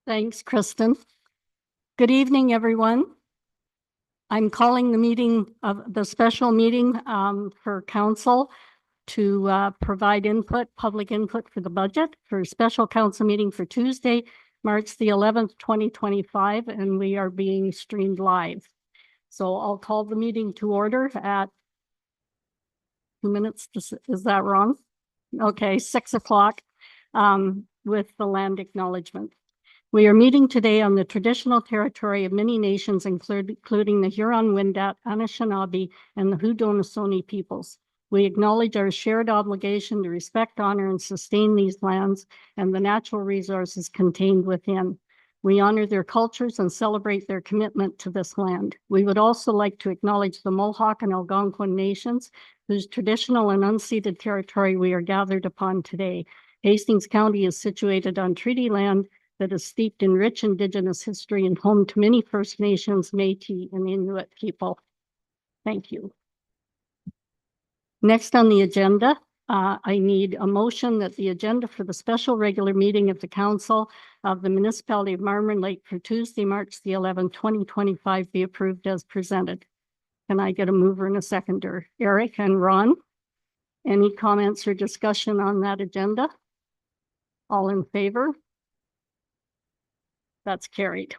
Thanks, Kristen. Good evening, everyone. I'm calling the meeting of the special meeting for council to provide public input for the budget for a special council meeting for Tuesday, March the 11th, 2025, and we are being streamed live. So I'll call the meeting to order at 2 minutes. Is that wrong? Okay, 6 o'clock with the land acknowledgement. We are meeting today on the traditional territory of many nations, including the Huron-Wendat, Anishinaabe, and the Haudenosaunee peoples. We acknowledge our shared obligation to respect, honor, and sustain these lands and the natural resources contained within. We honor their cultures and celebrate their commitment to this land. We would also like to acknowledge the Mohawk and Algonquin nations, whose traditional and unceded territory we are gathered upon today. Hastings County is situated on treaty land that is steeped in rich Indigenous history and home to many First Nations, Métis, and Inuit people. Thank you. Next on the agenda, I need a motion that the agenda for the special regular meeting of the Council of the Municipality of Marmora Lake for Tuesday, March the 11th, 2025 be approved as presented. Can I get a mover and a seconder? Eric and Ron, any comments or discussion on that agenda? All in favor? That's carried.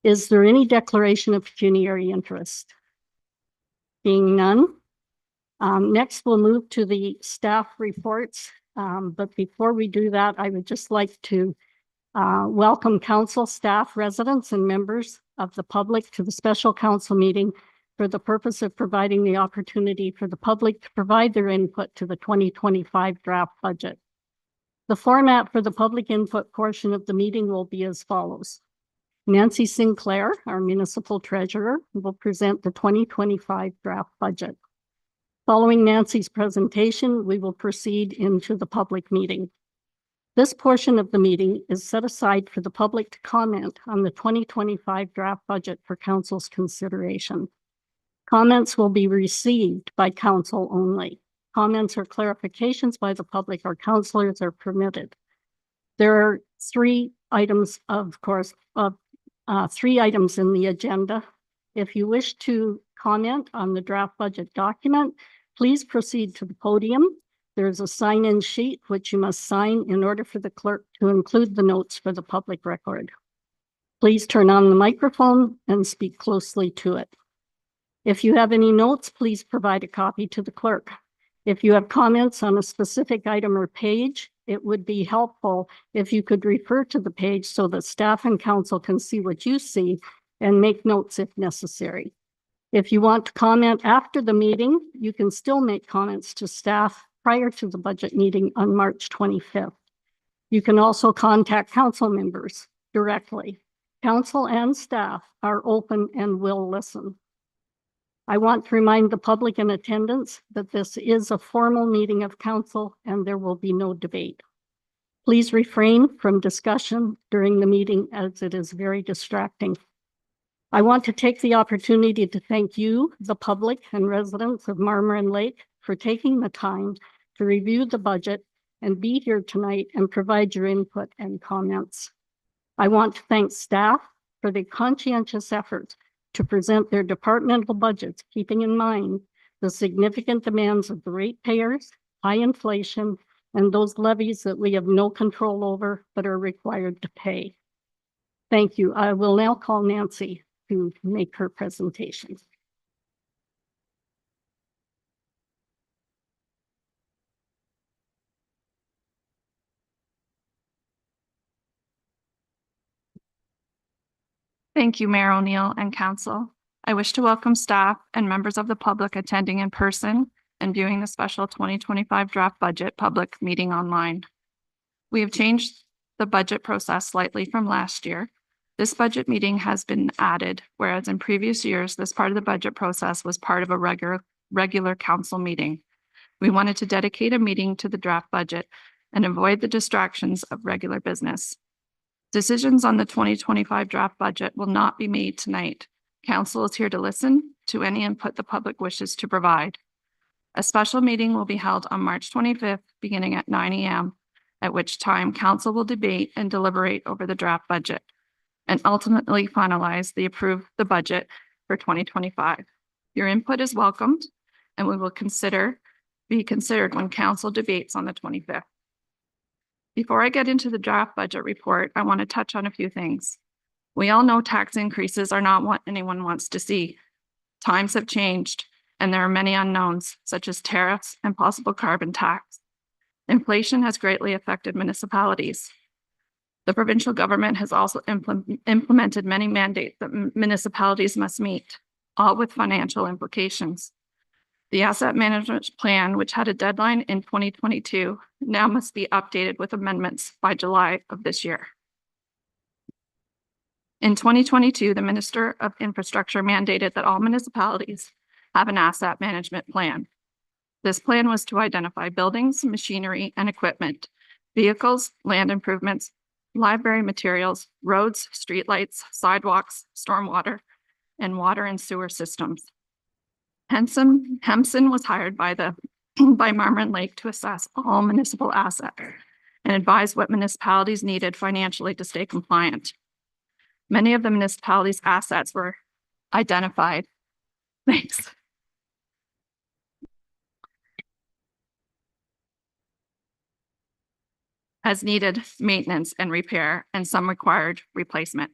Is there any declaration of pecuniary interest? Being none. Next, we'll move to the staff reports. But before we do that, I would just like to welcome council staff, residents, and members of the public to the special council meeting for the purpose of providing the opportunity for the public to provide their input to the 2025 draft budget. The format for the public input portion of the meeting will be as follows. Nancy Sinclair, our municipal treasurer, will present the 2025 draft budget. Following Nancy's presentation, we will proceed into the public meeting. This portion of the meeting is set aside for the public to comment on the 2025 draft budget for council's consideration. Comments will be received by council only. Comments or clarifications by the public or councilors are permitted. There are three items in the agenda. If you wish to comment on the draft budget document, please proceed to the podium. There's a sign-in sheet which you must sign in order for the clerk to include the notes for the public record. Please turn on the microphone and speak closely to it. If you have any notes, please provide a copy to the clerk. If you have comments on a specific item or page, it would be helpful if you could refer to the page so that staff and council can see what you see and make notes if necessary. If you want to comment after the meeting, you can still make comments to staff prior to the budget meeting on March 25th. You can also contact council members directly. Council and staff are open and will listen. I want to remind the public in attendance that this is a formal meeting of council and there will be no debate. Please refrain from discussion during the meeting as it is very distracting. I want to take the opportunity to thank you, the public and residents of Marmora Lake, for taking the time to review the budget and be here tonight and provide your input and comments. I want to thank staff for the conscientious efforts to present their departmental budgets, keeping in mind the significant demands of the ratepayers, high inflation, and those levies that we have no control over but are required to pay. Thank you. I will now call Nancy to make her presentation. Thank you, Mayor O'Neill and Council. I wish to welcome staff and members of the public attending in person and viewing the special 2025 draft budget public meeting online. We have changed the budget process slightly from last year. This budget meeting has been added, whereas in previous years, this part of the budget process was part of a regular council meeting. We wanted to dedicate a meeting to the draft budget and avoid the distractions of regular business. Decisions on the 2025 draft budget will not be made tonight. Council is here to listen to any input the public wishes to provide. A special meeting will be held on March 25th, beginning at 9 a.m., at which time council will debate and deliberate over the draft budget. and ultimately finalize the budget for 2025. Your input is welcomed and we will be considered when council debates on the 25th. Before I get into the draft budget report, I want to touch on a few things. We all know tax increases are not what anyone wants to see. Times have changed and there are many unknowns, such as tariffs and possible carbon tax. Inflation has greatly affected municipalities. The provincial government has also implemented many mandates that municipalities must meet, all with financial implications. The asset management plan, which had a deadline in 2022, now must be updated with amendments by July of this year. In 2022, the Minister of Infrastructure mandated that all municipalities have an asset management plan. This plan was to identify buildings, machinery, and equipment, vehicles, land improvements, library materials, roads, streetlights, sidewalks, stormwater, and water and sewer systems. Hempson was hired by Marmarin Lake to assess all municipal assets and advise what municipalities needed financially to stay compliant. Many of the municipalities' assets were identified. Thanks. As needed maintenance and repair, and some required replacement.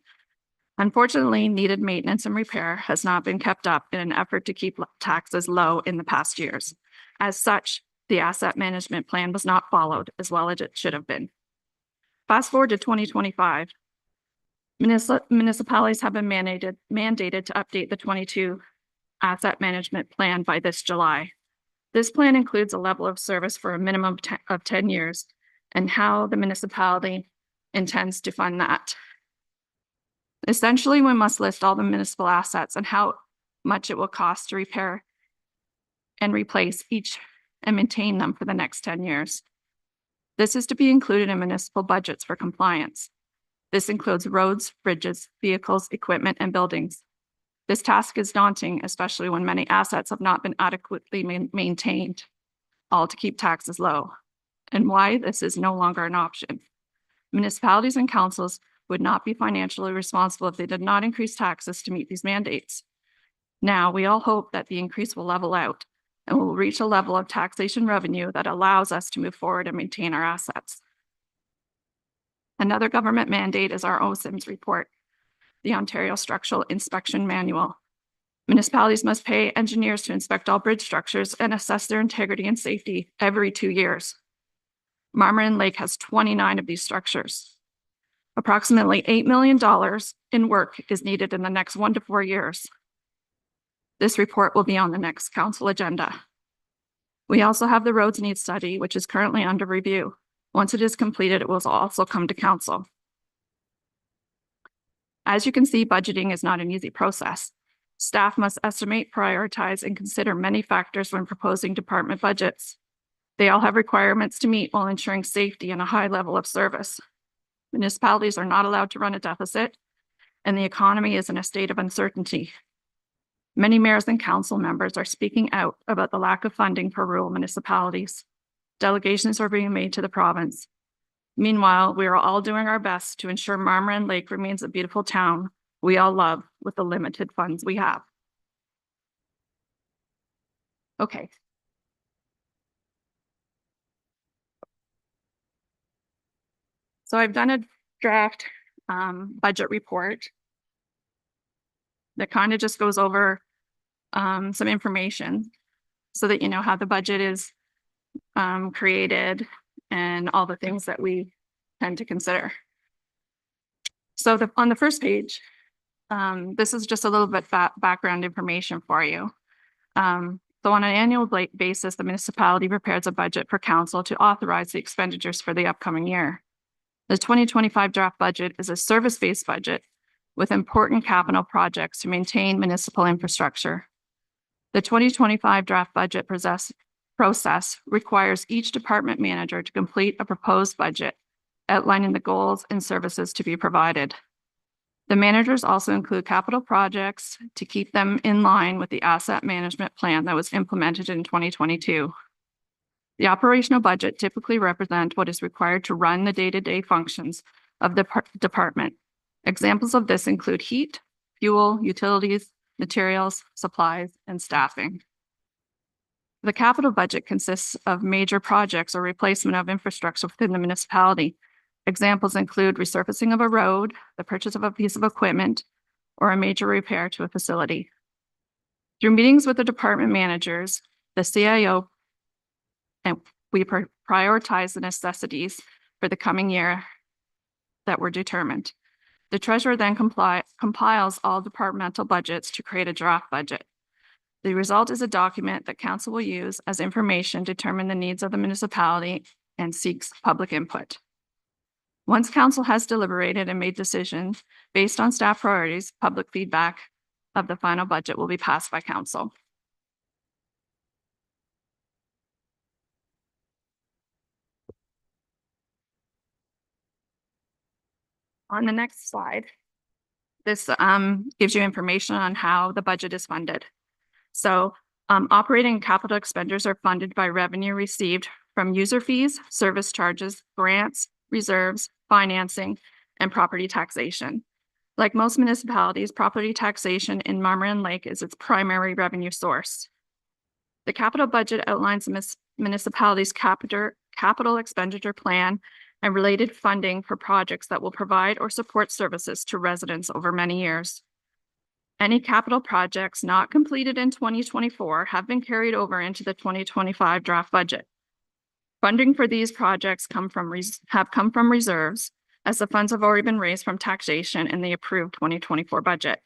Unfortunately, needed maintenance and repair has not been kept up in an effort to keep taxes low in the past years. As such, the asset management plan was not followed as well as it should have been. Fast forward to 2025. Municipalities have been mandated to update the 22 asset management plan by this July. This plan includes a level of service for a minimum of 10 years and how the municipality intends to fund that. Essentially, we must list all the municipal assets and how much it will cost to repair and replace each and maintain them for the next 10 years. This is to be included in municipal budgets for compliance. This includes roads, bridges, vehicles, equipment, and buildings. This task is daunting, especially when many assets have not been adequately maintained, all to keep taxes low, and why this is no longer an option. Municipalities and councils would not be financially responsible if they did not increase taxes to meet these mandates. Now, we all hope that the increase will level out and will reach a level of taxation revenue that allows us to move forward and maintain our assets. Another government mandate is our OSIMS report, the Ontario Structural Inspection Manual. Municipalities must pay engineers to inspect all bridge structures and assess their integrity and safety every 2 years. Marmarin Lake has 29 of these structures. Approximately $8 million in work is needed in the next 1 to 4 years. This report will be on the next council agenda. We also have the roads needs study, which is currently under review. Once it is completed, it will also come to council. As you can see, budgeting is not an easy process. Staff must estimate, prioritize, and consider many factors when proposing department budgets. They all have requirements to meet while ensuring safety and a high level of service. Municipalities are not allowed to run a deficit, and the economy is in a state of uncertainty. Many mayors and council members are speaking out about the lack of funding for rural municipalities. Delegations are being made to the province. Meanwhile, we are all doing our best to ensure Marmarin Lake remains a beautiful town we all love with the limited funds we have. Okay. So I've done a draft budget report that kind of just goes over some information so that you know how the budget is created and all the things that we tend to consider. So on the first page, this is just a little bit background information for you. So on an annual basis, the municipality prepares a budget for council to authorize the expenditures for the upcoming year. The 2025 draft budget is a service-based budget with important capital projects to maintain municipal infrastructure. The 2025 draft budget process requires each department manager to complete a proposed budget outlining the goals and services to be provided. The managers also include capital projects to keep them in line with the asset management plan that was implemented in 2022. The operational budget typically represents what is required to run the day-to-day functions of the department Examples of this include heat, fuel, utilities, materials, supplies, and staffing. The capital budget consists of major projects or replacement of infrastructure within the municipality. Examples include resurfacing of a road, the purchase of a piece of equipment, or a major repair to a facility. Through meetings with the department managers, the CIO, and we prioritize the necessities for the coming year that were determined. The treasurer then compiles all departmental budgets to create a draft budget. The result is a document that council will use as information to determine the needs of the municipality and seeks public input. Once council has deliberated and made decisions based on staff priorities, public feedback of the final budget will be passed by council. On the next slide, this gives you information on how the budget is funded. So operating and capital expenditures are funded by revenue received from user fees, service charges, grants, reserves, financing, and property taxation. Like most municipalities, property taxation in Marmarin Lake is its primary revenue source. The capital budget outlines the municipality's capital expenditure plan and related funding for projects that will provide or support services to residents over many years. Any capital projects not completed in 2024 have been carried over into the 2025 draft budget. Funding for these projects have come from reserves, as the funds have already been raised from taxation in the approved 2024 budget.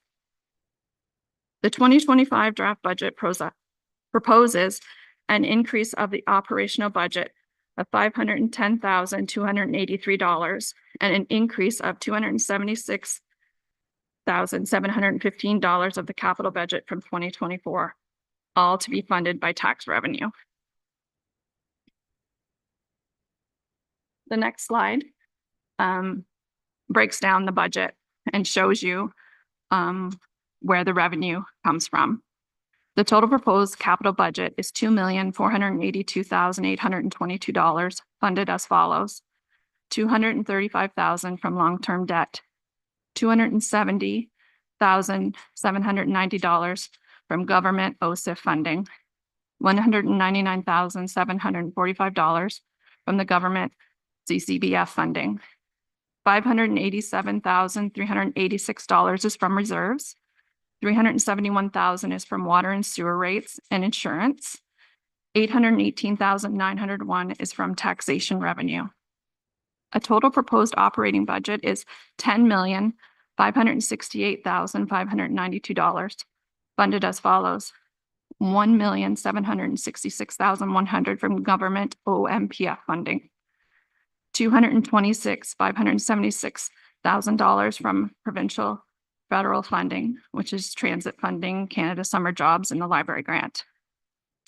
The 2025 draft budget proposes an increase of the operational budget of $510,283 and an increase of $276,715 of the capital budget from 2024, all to be funded by tax revenue. The next slide breaks down the budget and shows you where the revenue comes from. The total proposed capital budget is $2,482,822, funded as follows: $235,000 from long-term debt, $270,790 from government OSIF funding, $199,745 from the government CCBF funding, $587,386 is from reserves, $371,000 is from water and sewer rates and insurance, $818,901 is from taxation revenue. A total proposed operating budget is $10,568,592, funded as follows: $1,766,100 from government OMPF funding, $226,576,000 from provincial federal funding, which is transit funding, Canada Summer Jobs, and the library grant.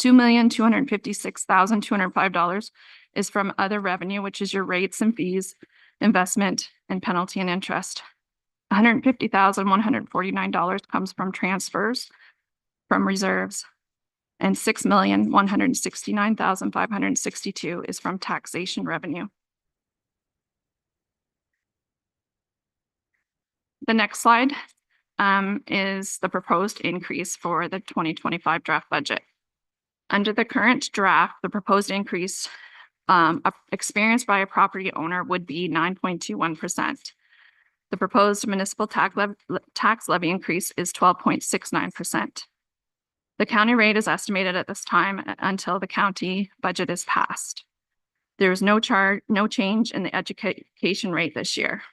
$2,256,205 is from other revenue, which is your rates and fees, investment, and penalty and interest. $150,149 comes from transfers from reserves, and $6,169,562 is from taxation revenue. The next slide is the proposed increase for the 2025 draft budget. Under the current draft, the proposed increase experienced by a property owner would be 9.21%. The proposed municipal tax levy increase is 12.69%. The county rate is estimated at this time until the county budget is passed. There is no change in the education rate this year.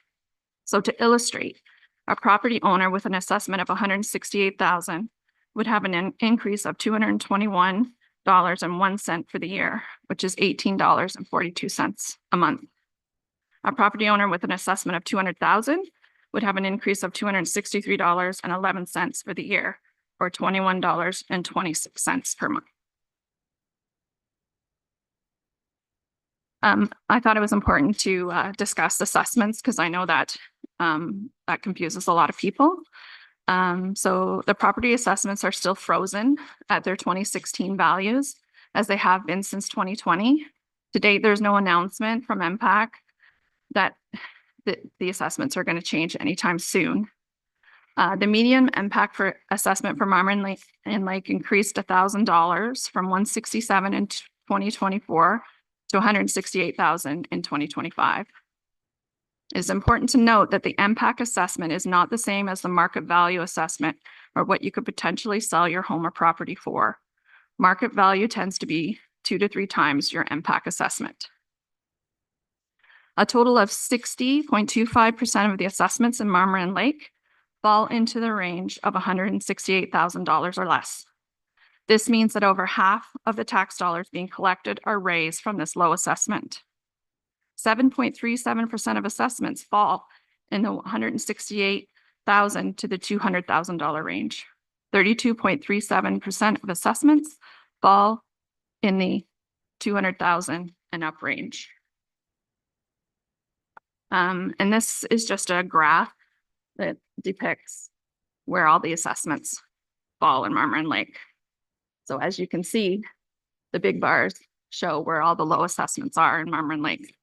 So to illustrate, a property owner with an assessment of $168,000 would have an increase of $221.01 for the year, which is $18.42 a month. A property owner with an assessment of $200,000 would have an increase of $263.11 for the year, or $21.26 per month. I thought it was important to discuss assessments because I know that that confuses a lot of people. So the property assessments are still frozen at their 2016 values, as they have been since 2020. To date, there's no announcement from MPAC that the assessments are going to change anytime soon. The median impact for assessment for Marmor and Lake increased $1,000 from 167 in 2024 to 168,000 in 2025. It is important to note that the impact assessment is not the same as the market value assessment or what you could potentially sell your home or property for. Market value tends to be 2 to 3 times your impact assessment. A total of 60.25% of the assessments in Marmor and Lake fall into the range of $168,000 or less. This means that over half of the tax dollars being collected are raised from this low assessment. 7.37% of assessments fall in the $168,000 to the $200,000 range. 32.37% of assessments fall in the $200,000 and up range. And this is just a graph that depicts where all the assessments fall in Marmor and Lake. So as you can see, the big bars show where all the low assessments are in Marmor and Lake.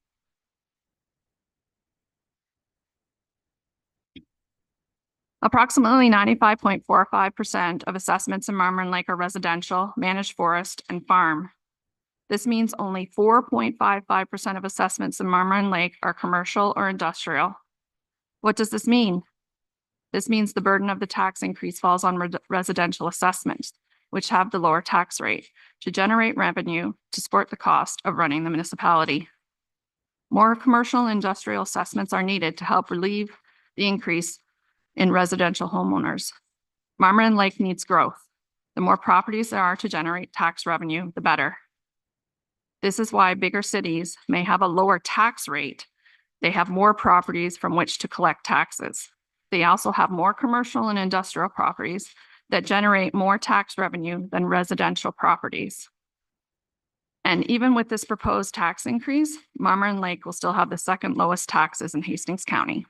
Approximately 95.45% of assessments in Marmor and Lake are residential, managed forest, and farm. This means only 4.55% of assessments in Marmor and Lake are commercial or industrial. What does this mean? This means the burden of the tax increase falls on residential assessments, which have the lower tax rate, to generate revenue to support the cost of running the municipality. More commercial and industrial assessments are needed to help relieve the increase in residential homeowners. Marmor and Lake needs growth. The more properties there are to generate tax revenue, the better. This is why bigger cities may have a lower tax rate. They have more properties from which to collect taxes. They also have more commercial and industrial properties that generate more tax revenue than residential properties. And even with this proposed tax increase, Marmor and Lake will still have the second lowest taxes in Hastings County.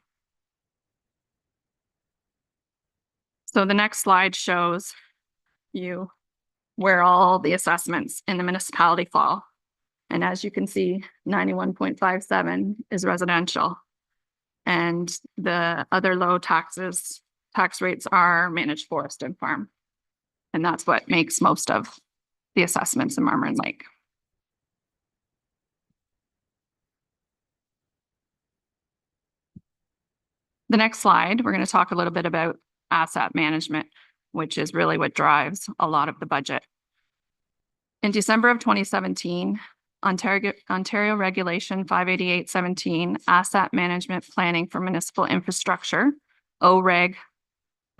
So the next slide shows you where all the assessments in the municipality fall. And as you can see, 91.57 is residential. And the other low tax rates are managed forest and farm. And that's what makes most of the assessments in Marmor and Lake. The next slide, we're going to talk a little bit about asset management, which is really what drives a lot of the budget. In December of 2017, Ontario Regulation 588-17, Asset Management Planning for Municipal Infrastructure, OREG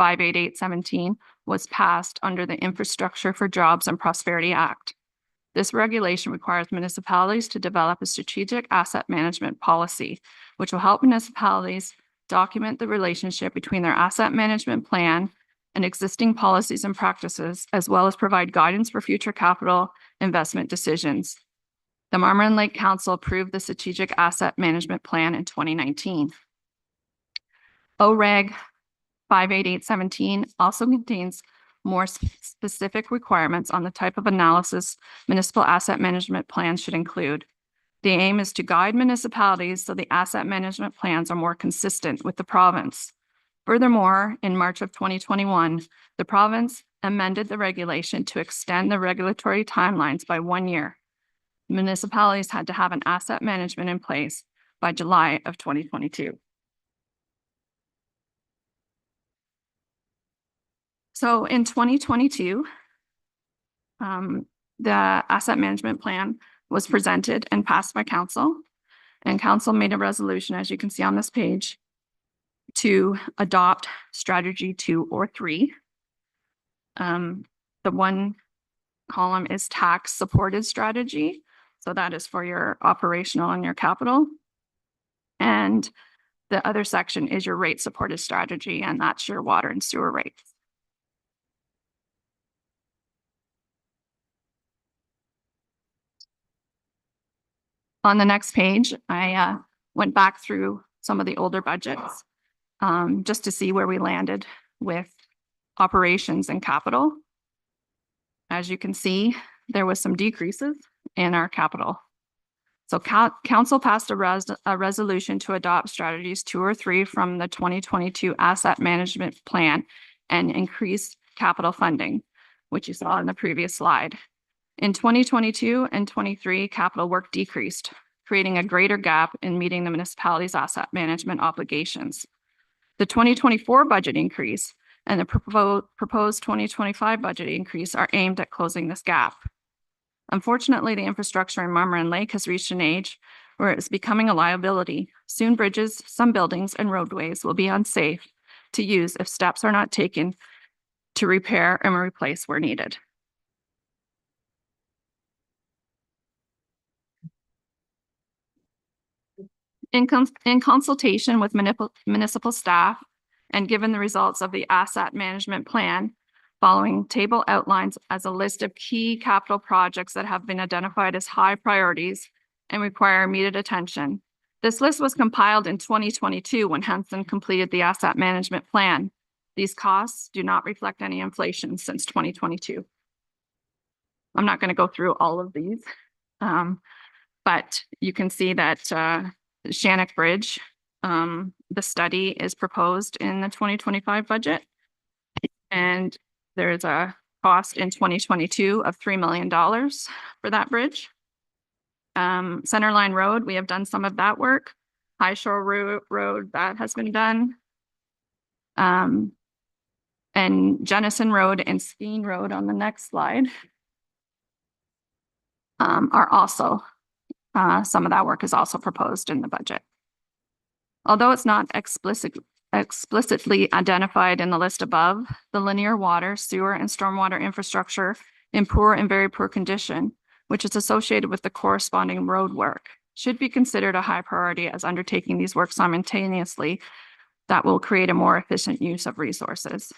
588-17, was passed under the Infrastructure for Jobs and Prosperity Act. This regulation requires municipalities to develop a strategic asset management policy, which will help municipalities document the relationship between their asset management plan and existing policies and practices, as well as provide guidance for future capital investment decisions. The Marmor and Lake Council approved the Strategic Asset Management Plan in 2019. OREG 588-17 also contains more specific requirements on the type of analysis municipal asset management plans should include. The aim is to guide municipalities so the asset management plans are more consistent with the province. Furthermore, in March of 2021, the province amended the regulation to extend the regulatory timelines by 1 year. Municipalities had to have an asset management in place by July of 2022. So in 2022, the asset management plan was presented and passed by council, and council made a resolution, as you can see on this page, to adopt strategy 2 or 3. The one column is tax supported strategy. So that is for your operational and your capital. And the other section is your rate supported strategy, and that's your water and sewer rates. On the next page, I went back through some of the older budgets just to see where we landed with operations and capital. As you can see, there was some decreases in our capital. So council passed a resolution to adopt strategies 2 or 3 from the 2022 asset management plan and increase capital funding, which you saw in the previous slide. In 2022 and 23, capital work decreased, creating a greater gap in meeting the municipality's asset management obligations. The 2024 budget increase and the proposed 2025 budget increase are aimed at closing this gap. Unfortunately, the infrastructure in Marmarin Lake has reached an age where it is becoming a liability. Soon bridges, some buildings, and roadways will be unsafe to use if steps are not taken to repair and replace where needed. In consultation with municipal staff and given the results of the asset management plan, following table outlines as a list of key capital projects that have been identified as high priorities and require immediate attention. This list was compiled in 2022 when Hanson completed the asset management plan. These costs do not reflect any inflation since 2022. I'm not going to go through all of these, but you can see that Shannock Bridge, the study is proposed in the 2025 budget. And there's a cost in 2022 of $3 million for that bridge. Centerline Road, we have done some of that work. High Shore Road, that has been done. And Jennison Road and Skeen Road on the next slide are also, some of that work is also proposed in the budget. Although it's not explicitly identified in the list above, the linear water, sewer, and stormwater infrastructure in poor and very poor condition, which is associated with the corresponding road work, should be considered a high priority as undertaking these works simultaneously that will create a more efficient use of resources.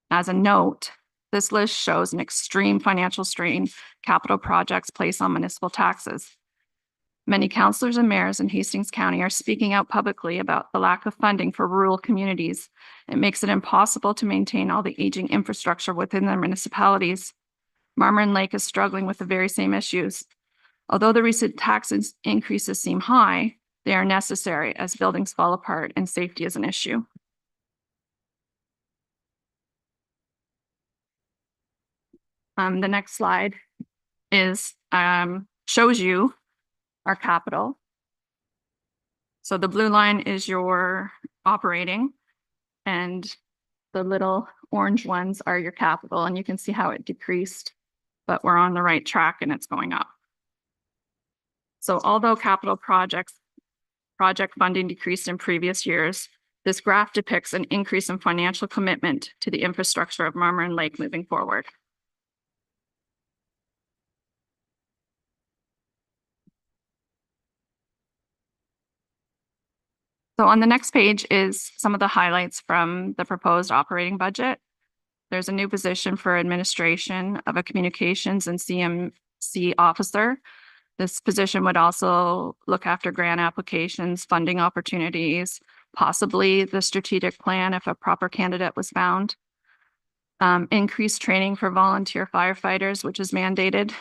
As a note, this list shows an extreme financial strain capital projects place on municipal taxes. Many councillors and mayors in Hastings County are speaking out publicly about the lack of funding for rural communities. It makes it impossible to maintain all the aging infrastructure within their municipalities. Marmarin Lake is struggling with the very same issues. Although the recent tax increases seem high, they are necessary as buildings fall apart and safety is an issue. The next slide is shows you our capital. So the blue line is your operating and the little orange ones are your capital, and you can see how it decreased, but we're on the right track and it's going up. So although capital project funding decreased in previous years, this graph depicts an increase in financial commitment to the infrastructure of Marmarin Lake moving forward. So on the next page is some of the highlights from the proposed operating budget. There's a new position for administration of a communications and CMC officer. This position would also look after grant applications, funding opportunities, possibly the strategic plan if a proper candidate was found. Increased training for volunteer firefighters, which is mandated.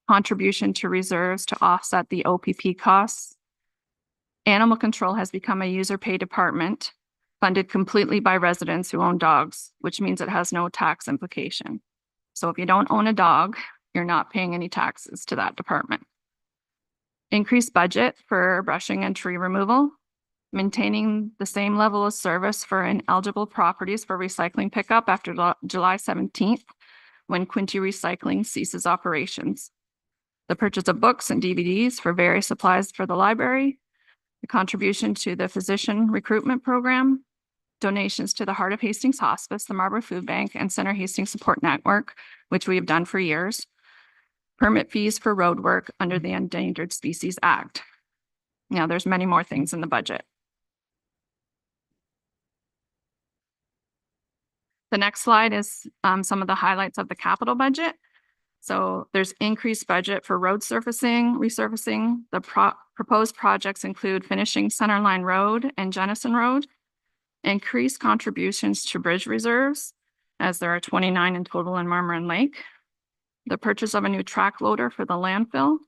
Contribution to reserves to offset the OPP costs. Animal control has become a user pay department funded completely by residents who own dogs, which means it has no tax implication. So if you don't own a dog, you're not paying any taxes to that department. Increased budget for brushing and tree removal, maintaining the same level of service for ineligible properties for recycling pickup after July 17th, when Quinte Recycling ceases operations. The purchase of books and DVDs for various supplies for the library, the contribution to the physician recruitment program, donations to the Heart of Hastings Hospice, the Marlborough Food Bank, and Center Hastings Support Network, which we have done for years. Permit fees for road work under the Endangered Species Act. Now, there's many more things in the budget. The next slide is some of the highlights of the capital budget. So there's increased budget for road surfacing, resurfacing. The proposed projects include finishing Centerline Road and Jennison Road, increased contributions to bridge reserves, as there are 29 in total in Marmarin Lake, the purchase of a new track loader for the landfill,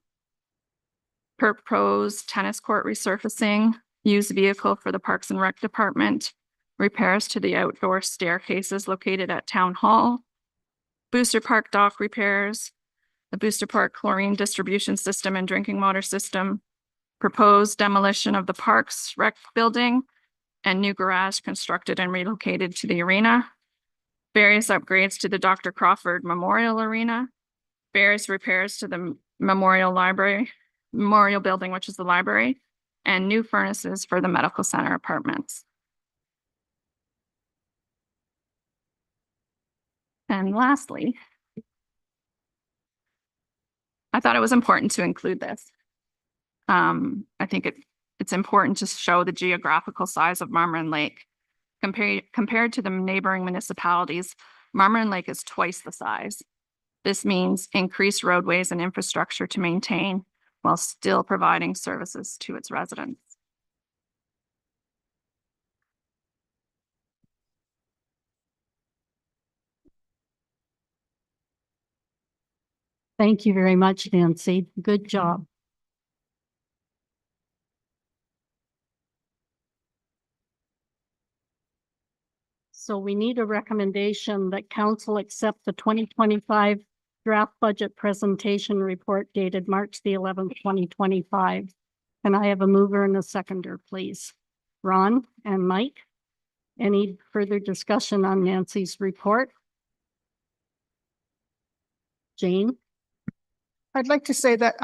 proposed tennis court resurfacing, used vehicle for the Parks and Rec Department, repairs to the outdoor staircases located at Town Hall, Booster Park dock repairs, the Booster Park chlorine distribution system and drinking water system, proposed demolition of the Parks Rec building, and new garage constructed and relocated to the arena, various upgrades to the Dr. Crawford Memorial Arena, various repairs to the Memorial Building, which is the library, and new furnaces for the medical center apartments. And lastly, I thought it was important to include this. I think it's important to show the geographical size of Marmarin Lake. Compared to the neighboring municipalities, Marmarin Lake is twice the size. This means increased roadways and infrastructure to maintain while still providing services to its residents. Thank you very much, Nancy. Good job. So we need a recommendation that council accept the 2025 draft budget presentation report dated March the 11th, 2025. Can I have a mover and a seconder, please? Ron and Mike, any further discussion on Nancy's report? Jane? I'd like to say that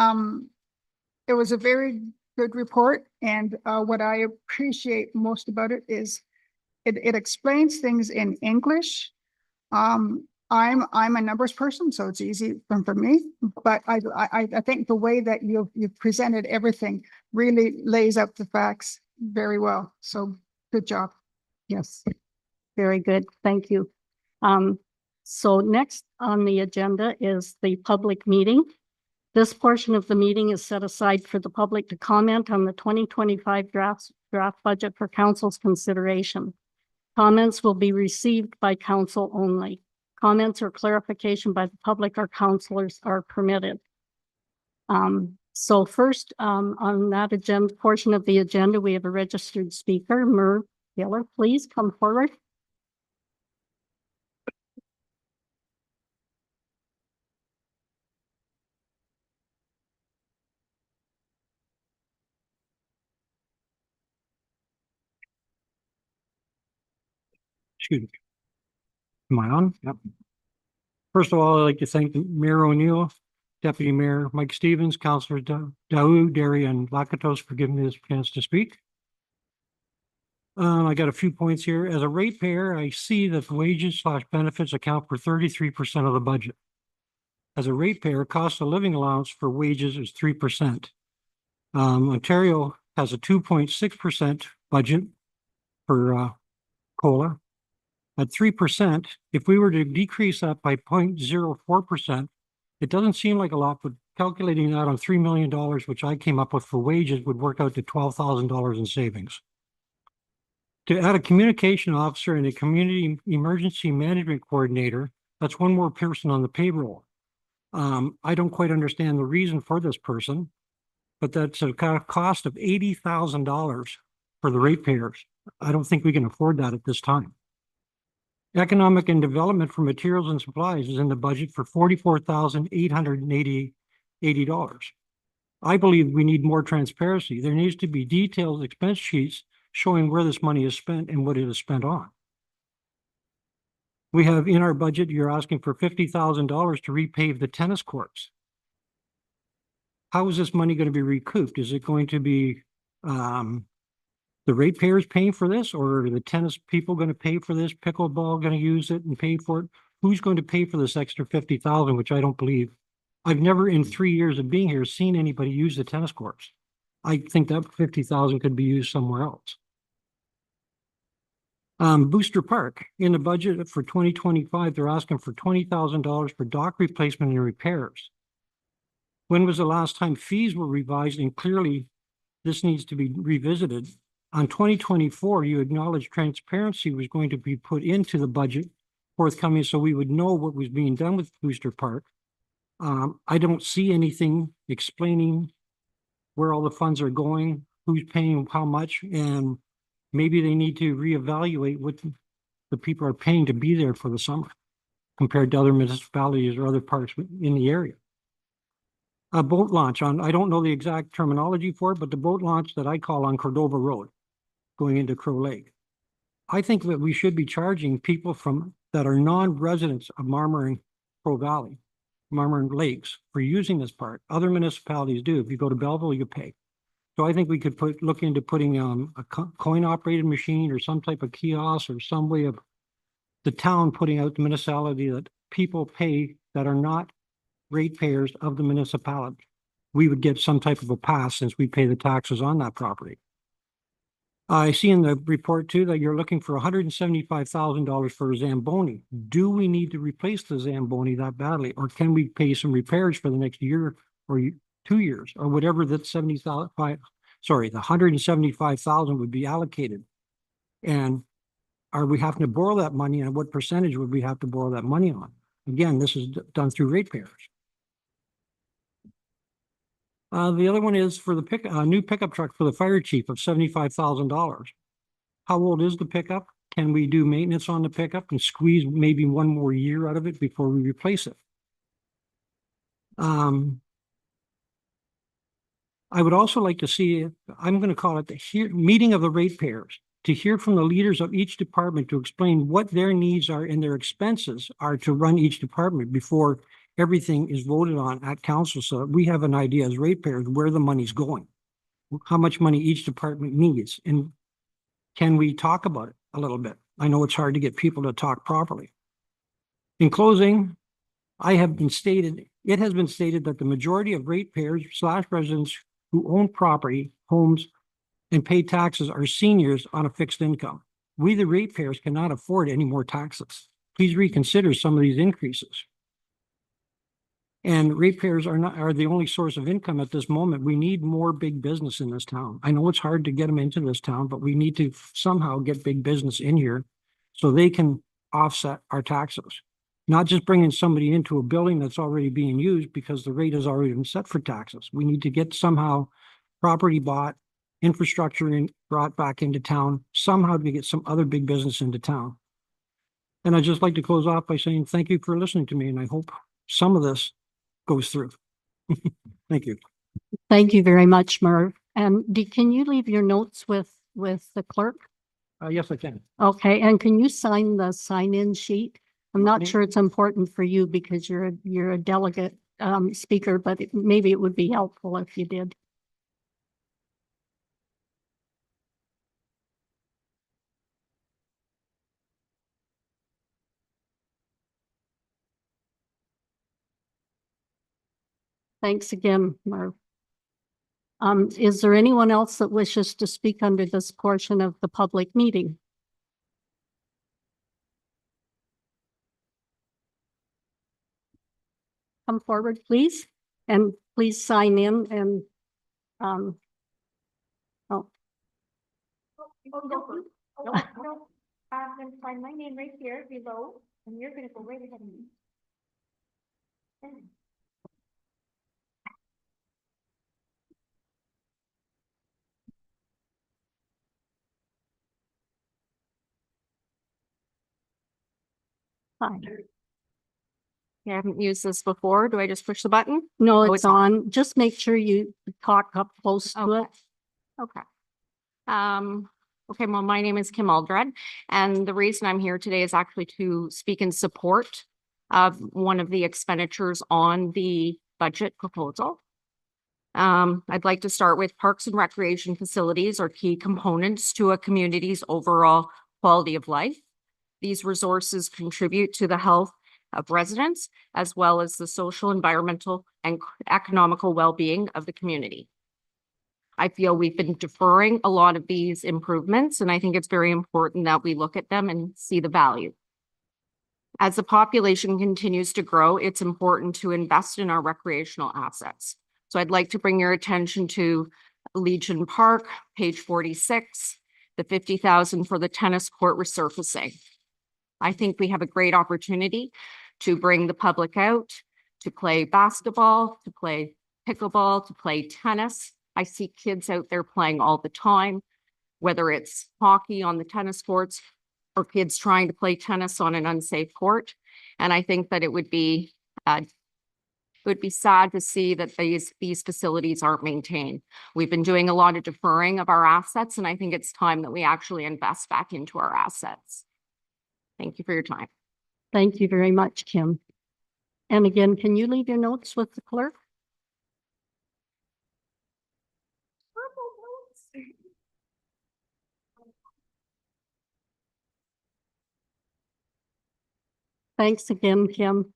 it was a very good report, and what I appreciate most about it is it explains things in English. I'm a numbers person, so it's easy for me. But I think the way that you've presented everything really lays out the facts very well. So good job. Yes, very good. Thank you. So next on the agenda is the public meeting. This portion of the meeting is set aside for the public to comment on the 2025 draft budget for council's consideration. Comments will be received by council only. Comments or clarification by the public or councilors are permitted. So first, on that agenda portion of the agenda, we have a registered speaker, Merv Taylor. Please come forward. Excuse me. Am I on? Yep. First of all, I'd like to thank Mayor O'Neill, Deputy Mayor Mike Stevens, Councillor Daou, Derry, and Lakatos for giving me this chance to speak. I got a few points here. As a ratepayer, I see that wages / benefits account for 33% of the budget. As a ratepayer, cost of living allowance for wages is 3%. Ontario has a 2.6% budget for COLA. At 3%, if we were to decrease that by 0.04%, it doesn't seem like a lot, but calculating that on $3 million, which I came up with for wages, would work out to $12,000 in savings. To add a communication officer and a community emergency management coordinator, that's one more person on the payroll. I don't quite understand the reason for this person, but that's a cost of $80,000 for the ratepayers. I don't think we can afford that at this time. Economic and development for materials and supplies is in the budget for $44,880. I believe we need more transparency. There needs to be detailed expense sheets showing where this money is spent and what it is spent on. We have in our budget, you're asking for $50,000 to repave the tennis courts. How is this money going to be recouped? Is it going to be the ratepayers paying for this, or are the tennis people going to pay for this? Pickleball going to use it and pay for it? Who's going to pay for this extra $50,000, which I don't believe? I've never in 3 years of being here seen anybody use the tennis courts. I think that $50,000 could be used somewhere else. Booster Park, in the budget for 2025, they're asking for $20,000 for dock replacement and repairs. When was the last time fees were revised? And clearly this needs to be revisited. On 2024, you acknowledged transparency was going to be put into the budget forthcoming so we would know what was being done with Booster Park. I don't see anything explaining where all the funds are going, who's paying how much, and maybe they need to reevaluate what the people are paying to be there for the summer compared to other municipalities or other parks in the area. A boat launch on, I don't know the exact terminology for it, but the boat launch that I call on Cordova Road going into Crow Lake. I think that we should be charging people that are non-residents of Marmor and Crow Valley, Marmor and Lakes, for using this park. Other municipalities do. If you go to Belleville, you pay. So I think we could look into putting a coin-operated machine or some type of kiosk or some way of the town putting out the municipality that people pay that are not ratepayers of the municipality. We would get some type of a pass since we pay the taxes on that property. I see in the report too that you're looking for $175,000 for a Zamboni. Do we need to replace the Zamboni that badly, or can we pay some repairs for the next year or 2 years or whatever that the 175,000 would be allocated? And are we having to borrow that money, and what percentage would we have to borrow that money on? Again, this is done through ratepayers. The other one is for the new pickup truck for the fire chief of $75,000. How old is the pickup? Can we do maintenance on the pickup and squeeze maybe one more year out of it before we replace it? I would also like to see, I'm going to call it the meeting of the ratepayers, to hear from the leaders of each department to explain what their needs are and their expenses are to run each department before everything is voted on at council, so that we have an idea as ratepayers where the money's going, how much money each department needs, and can we talk about it a little bit? I know it's hard to get people to talk properly. In closing, it has been stated that the majority of ratepayers / residents who own property, homes, and pay taxes are seniors on a fixed income. We, the ratepayers, cannot afford any more taxes. Please reconsider some of these increases. And ratepayers are the only source of income at this moment. We need more big business in this town. I know it's hard to get them into this town, but we need to somehow get big business in here so they can offset our taxes. Not just bringing somebody into a building that's already being used because the rate has already been set for taxes. We need to get somehow property bought, infrastructure brought back into town, somehow to get some other big business into town. And I'd just like to close off by saying thank you for listening to me, and I hope some of this goes through. Thank you. Thank you very much, Merv. And can you leave your notes with the clerk? Yes, I can. Okay, and can you sign the sign-in sheet? I'm not Me? sure it's important for you because you're a delegate speaker, but maybe it would be helpful if you did. Thanks again, Merv. Is there anyone else that wishes to speak under this portion of the public meeting? Come forward, please, and please sign in and, oh. No, I'm gonna find my name right here below, and you're gonna go right ahead of me. Hi. I haven't used this before. Do I just push the button? No, Oh, it's it's on. on. Just make sure you talk up close to it. Okay. Okay, well, my name is Kim Aldred, and the reason I'm here today is actually to speak in support of one of the expenditures on the budget proposal. I'd like to start with parks and recreation facilities are key components to a community's overall quality of life. These resources contribute to the health of residents, as well as the social, environmental, and economical well-being of the community. I feel we've been deferring a lot of these improvements, and I think it's very important that we look at them and see the value. As the population continues to grow, it's important to invest in our recreational assets. So I'd like to bring your attention to Legion Park, page 46, the 50,000 for the tennis court resurfacing. I think we have a great opportunity to bring the public out, to play basketball, to play pickleball, to play tennis. I see kids out there playing all the time, whether it's hockey on the tennis courts or kids trying to play tennis on an unsafe court. And I think that it would be sad to see that these facilities aren't maintained. We've been doing a lot of deferring of our assets, and I think it's time that we actually invest back into our assets. Thank you for your time. Thank you very much, Kim. And again, can you leave your notes with the clerk? Thanks again, Kim.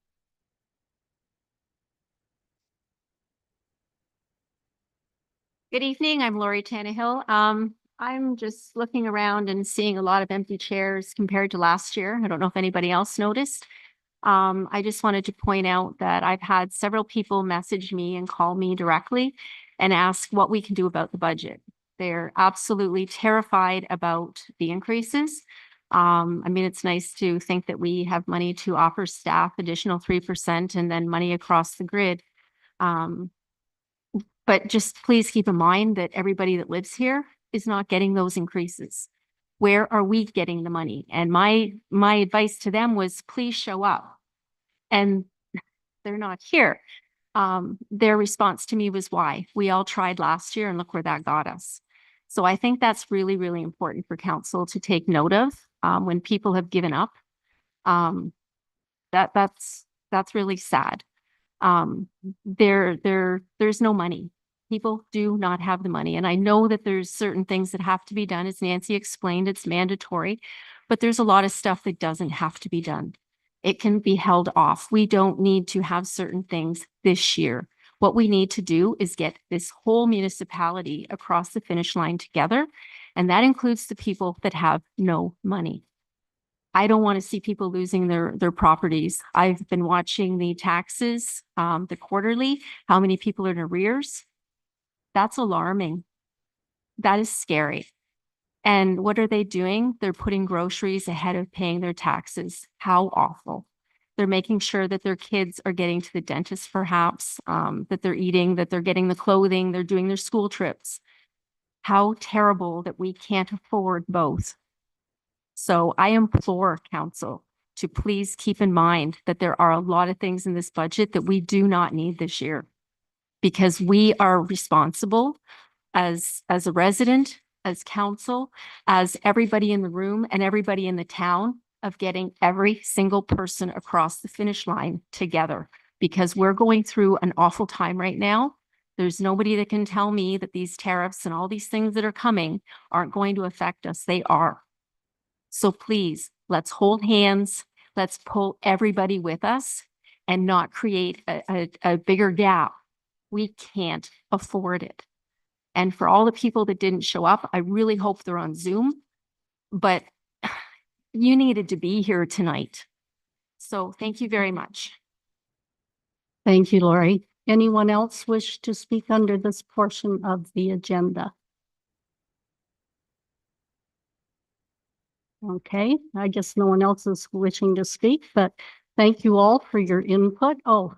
Good evening, I'm Lori Tannehill. I'm just looking around and seeing a lot of empty chairs compared to last year. I don't know if anybody else noticed. I just wanted to point out that I've had several people message me and call me directly and ask what we can do about the budget. They're absolutely terrified about the increases. I mean, it's nice to think that we have money to offer staff additional 3% and then money across the grid. But just please keep in mind that everybody that lives here is not getting those increases. Where are we getting the money? And my advice to them was, please show up. And they're not here. Their response to me was, why? We all tried last year and look where that got us. So I think that's really, really important for council to take note of when people have given up. That's really sad. There's no money. People do not have the money. And I know that there's certain things that have to be done. As Nancy explained, it's mandatory, but there's a lot of stuff that doesn't have to be done. It can be held off. We don't need to have certain things this year. What we need to do is get this whole municipality across the finish line together. And that includes the people that have no money. I don't want to see people losing their properties. I've been watching the taxes, the quarterly, how many people are in arrears. That's alarming. That is scary. And what are they doing? They're putting groceries ahead of paying their taxes. How awful. They're making sure that their kids are getting to the dentist perhaps, that they're eating, that they're getting the clothing, they're doing their school trips. How terrible that we can't afford both. So I implore council to please keep in mind that there are a lot of things in this budget that we do not need this year, because we are responsible as a resident, as council, as everybody in the room and everybody in the town of getting every single person across the finish line together, because we're going through an awful time right now. There's nobody that can tell me that these tariffs and all these things that are coming aren't going to affect us. They are. So please, let's hold hands. Let's pull everybody with us and not create a bigger gap. We can't afford it. And for all the people that didn't show up, I really hope they're on Zoom, but you needed to be here tonight. So thank you very much. Thank you, Lori. Anyone else wish to speak under this portion of the agenda? Okay, I guess no one else is wishing to speak, but thank you all for your input. Oh,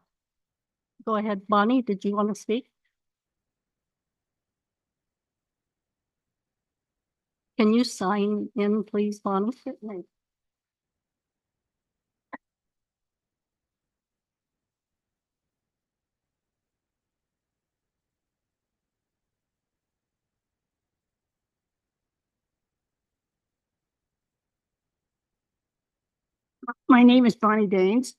go ahead, Bonnie. Did you want to speak? Can you sign in, please, Bonnie? Certainly. My name is Bonnie Daines.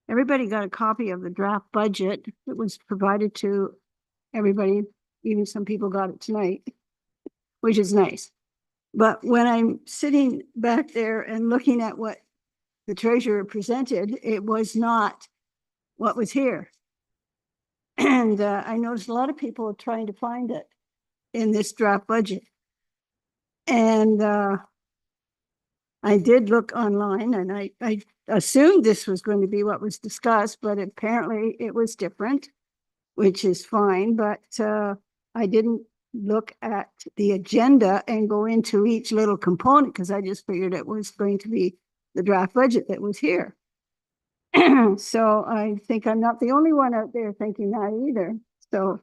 Everybody got a copy of the draft budget that was provided to everybody. Even some people got it tonight, which is nice. But when I'm sitting back there and looking at what the treasurer presented, it was not what was here. And I noticed a lot of people are trying to find it in this draft budget. And I did look online and I assumed this was going to be what was discussed, but apparently it was different, which is fine. But I didn't look at the agenda and go into each little component because I just figured it was going to be the draft budget that was here. So I think I'm not the only one out there thinking that either. So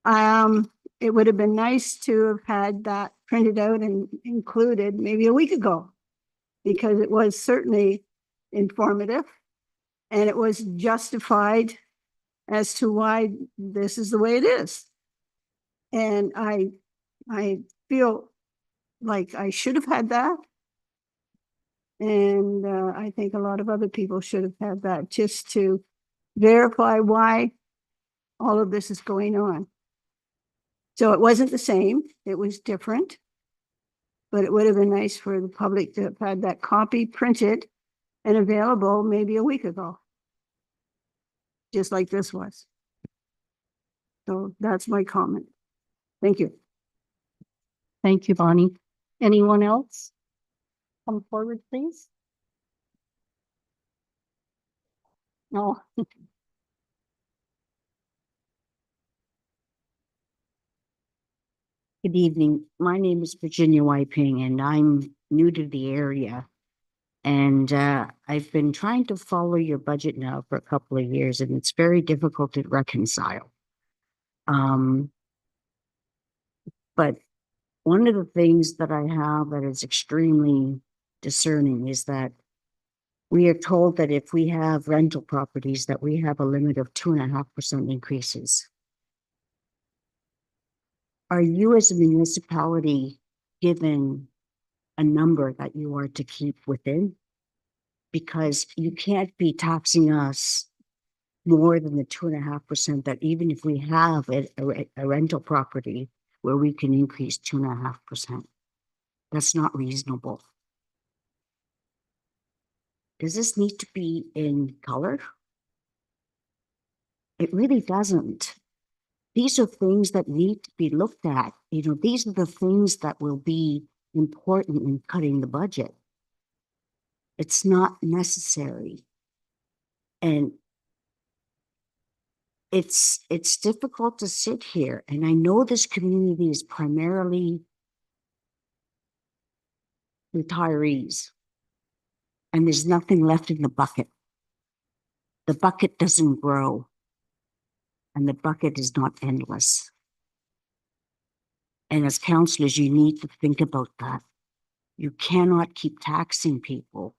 It would have been nice to have had that printed out and included maybe a week ago. Because it was certainly informative and it was justified as to why this is the way it is. And I feel like I should have had that. And I think a lot of other people should have had that just to verify why all of this is going on. So it wasn't the same, it was different. But it would have been nice for the public to have had that copy printed and available maybe a week ago. Just like this was. So that's my comment. Thank you. Thank you, Bonnie. Anyone else? Come forward, please. No. Good evening. My name is Virginia Wiping and I'm new to the area. And I've been trying to follow your budget now for a couple of years and it's very difficult to reconcile. But one of the things that I have that is extremely discerning is that we are told that if we have rental properties, that we have a limit of 2.5% increases. Are you as a municipality given a number that you are to keep within? Because you can't be taxing us more than the 2.5% that even if we have a rental property where we can increase 2.5%, that's not reasonable. Does this need to be in color? It really doesn't. These are things that need to be looked at. You know, these are the things that will be important in cutting the budget. It's not necessary. And it's difficult to sit here. And I know this community is primarily retirees. And there's nothing left in the bucket. The bucket doesn't grow. And the bucket is not endless. And as councillors, you need to think about that. You cannot keep taxing people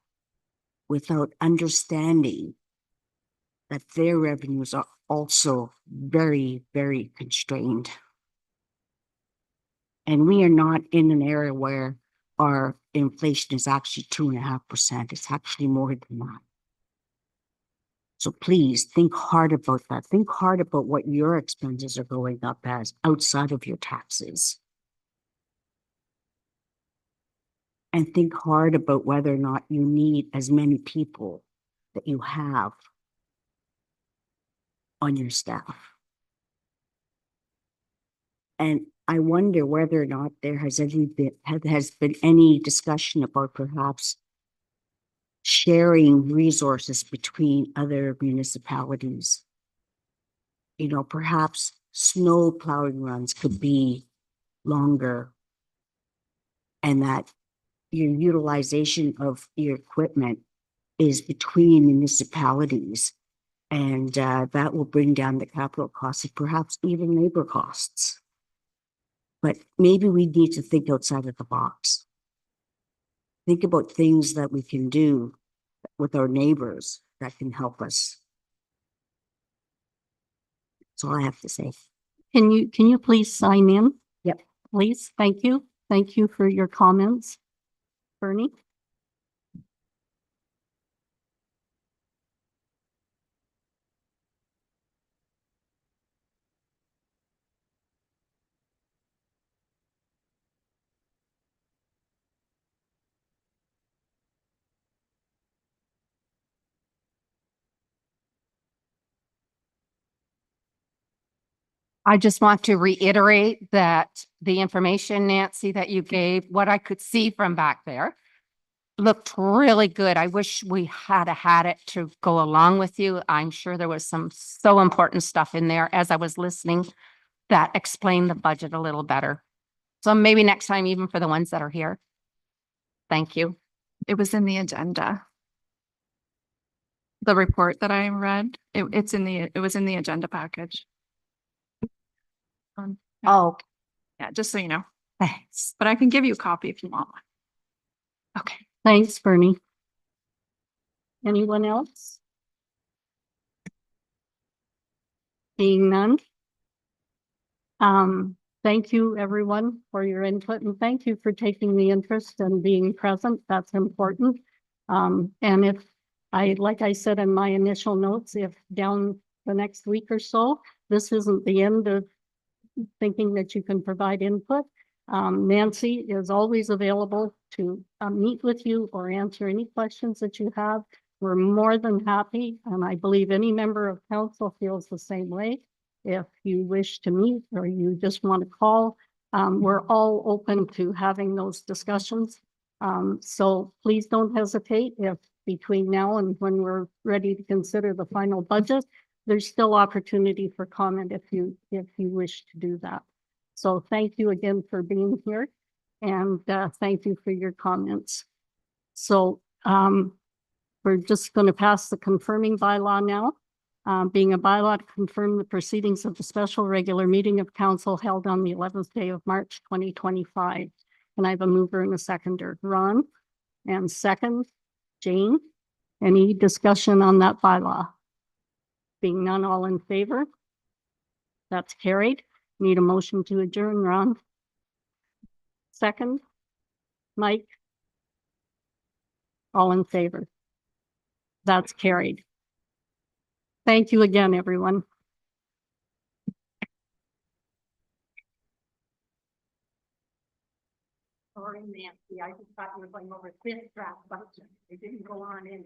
without understanding that their revenues are also very, very constrained. And we are not in an area where our inflation is actually 2.5%. It's actually more than that. So please think hard about that. Think hard about what your expenses are going up as outside of your taxes. And think hard about whether or not you need as many people that you have on your staff. And I wonder whether or not there has been any discussion about perhaps sharing resources between other municipalities. You know, perhaps snow plowing runs could be longer and that your utilization of your equipment is between municipalities and that will bring down the capital costs and perhaps even labor costs. But maybe we need to think outside of the box. Think about things that we can do with our neighbors that can help us. That's all I have to say. Can you please sign in? Yep. Please, thank you. Thank you for your comments. Bernie? I just want to reiterate that the information, Nancy, that you gave, what I could see from back there looked really good. I wish we had had it to go along with you. I'm sure there was some so important stuff in there as I was listening that explained the budget a little better. So maybe next time, even for the ones that are here. Thank you. It was in the agenda. The report that I read, it was in the agenda package. Oh, Yeah, just so you know, thanks. but I can give you a copy if you want one. Okay. Thanks, Bernie. Anyone else? Being none. Thank you, everyone, for your input, and thank you for taking the interest and being present. That's important. And if like I said in my initial notes, if down the next week or so, this isn't the end of thinking that you can provide input, Nancy is always available to meet with you or answer any questions that you have. We're more than happy, and I believe any member of council feels the same way. If you wish to meet or you just want to call, we're all open to having those discussions. So please don't hesitate if between now and when we're ready to consider the final budget, there's still opportunity for comment if you wish to do that. So thank you again for being here, and thank you for your comments. So we're just going to pass the confirming bylaw now. Being a bylaw to confirm the proceedings of the special regular meeting of council held on the 11th day of March 2025. And I have a mover and a seconder, Ron, and second, Jane. Any discussion on that bylaw? Being none, all in favor? That's carried. Need a motion to adjourn, Ron. Second, Mike. All in favor? That's carried. Thank you again, everyone. Sorry, Nancy, I just thought you were going over this draft budget. It didn't go on any.